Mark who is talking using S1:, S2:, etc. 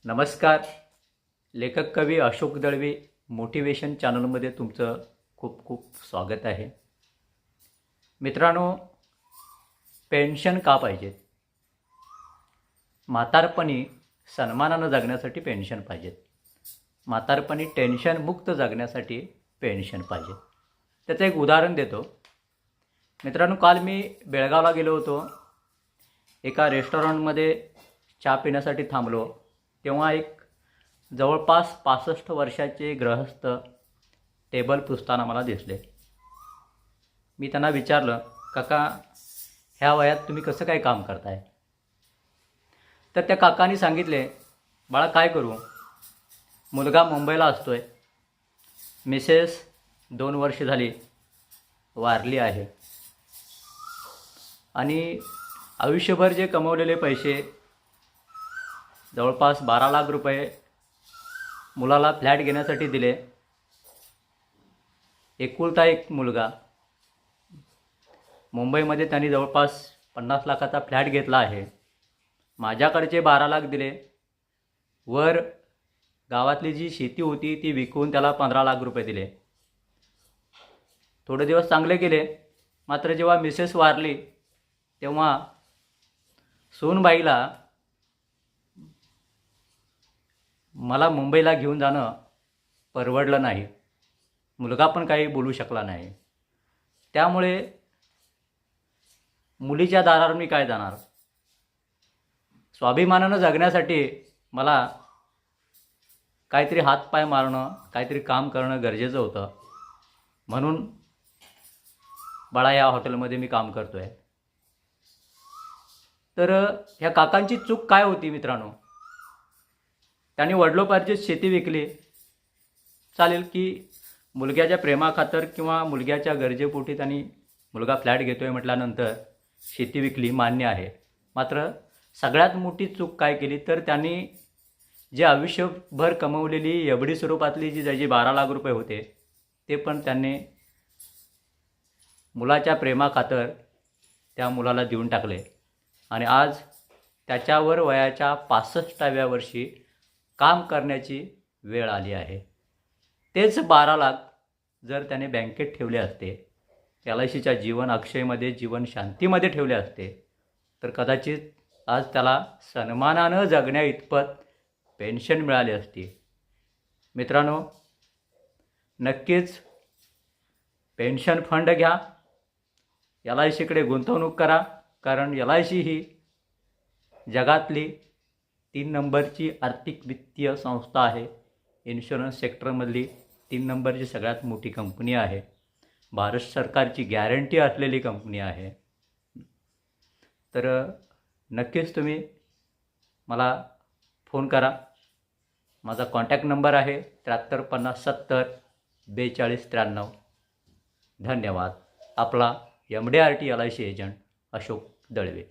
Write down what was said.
S1: नमस्कार. लेखक कवी अशोक दळवी मोटिवेशन चॅनलमध्ये तुमचं खूप खूप स्वागत आहे. मित्रांनो, पेन्शन का पाहिजेत? म्हातारपणी सन्मानानं जगण्यासाठी पेन्शन पाहिजेत. म्हातारपणी टेन्शनमुक्त जगण्यासाठी पेन्शन पाहिजे. त्याचं एक उदाहरण देतो. मित्रांनो, काल मी बेळगावला गेलो होतो. एका रेस्टॉरंटमध्ये चहा पिण्यासाठी थांबलो. तेव्हा एक जवळपास 65 वर्षाचे गृहस्थ टेबल पुसताना मला दिसले. मी त्यांना विचारलं, काका, ह्या वयात तुम्ही कसं काय काम करताय? तर त्या काकांनी सांगितले, बाळा, काय करू, मुलगा मुंबईला असतोय, मिसेस 2 वर्ष झाली वारली आहे, आणि आयुष्यभर जे कमवलेले पैसे जवळपास 12 लाख रुपये मुलाला फ्लॅट घेण्यासाठी दिले. एकुलता एक मुलगा, मुंबईमध्ये त्यांनी जवळपास 50 लाखाचा फ्लॅट घेतला आहे. माझ्याकडचे 12 लाख दिले. वर गावातली जी शेती होती ती विकून त्याला 15 लाख रुपये दिले. थोडे दिवस चांगले गेले. मात्र जेव्हा मिसेस वारली तेव्हा सूनबाईला मला मुंबईला घेऊन जाणं परवडलं नाही. मुलगा पण काही बोलू शकला नाही. त्यामुळे मुलीच्या दारावर मी काय जाणार? स्वाभिमानानं जगण्यासाठी मला काहीतरी हातपाय मारणं, काहीतरी काम करणं गरजेचं होतं. म्हणून बाळा, या हॉटेलमध्ये मी काम करतो आहे. तर ह्या काकांची चूक काय होती मित्रांनो? त्यांनी वडिलोपार्जित शेती विकली. चालेल की मुलग्याच्या प्रेमाखातर किंवा मुलग्याच्या गरजेपोटी त्यांनी मुलगा फ्लॅट घेतो आहे म्हटल्यानंतर शेती विकली, मान्य आहे. मात्र सगळ्यात मोठी चूक काय केली तर त्यांनी जे आयुष्यभर कमवलेली एवढी स्वरूपातली जी ज्याची 12 लाख रुपये होते ते पण त्यांनी मुलाच्या प्रेमाखातर त्या मुलाला देऊन टाकले. आणि आज त्याच्यावर वयाच्या 65व्या वर्षी काम करण्याची वेळ आली आहे. तेच 12 लाख जर त्याने बँकेत ठेवले असते, LICच्या जीवन अक्षयमध्ये, जीवन शांतीमध्ये ठेवले असते, तर कदाचित आज त्याला सन्मानानं जगण्या इतपत पेन्शन मिळाली असती. मित्रांनो, नक्कीच पेन्शन फंड घ्या, LICकडे गुंतवणूक करा. कारण LIC ही जगातली 3 नंबरची आर्थिक वित्तीय संस्था आहे. इन्शुरन्स सेक्टरमधली 3 नंबरची सगळ्यात मोठी कंपनी आहे. भारत सरकारची गॅरंटी असलेली कंपनी आहे. तर नक्कीच तुम्ही मला फोन करा. माझा कॉन्टॅक्ट नंबर आहे 73 50 70 42 93. धन्यवाद. आपला MDRT LIC agent Ashok Dalvi.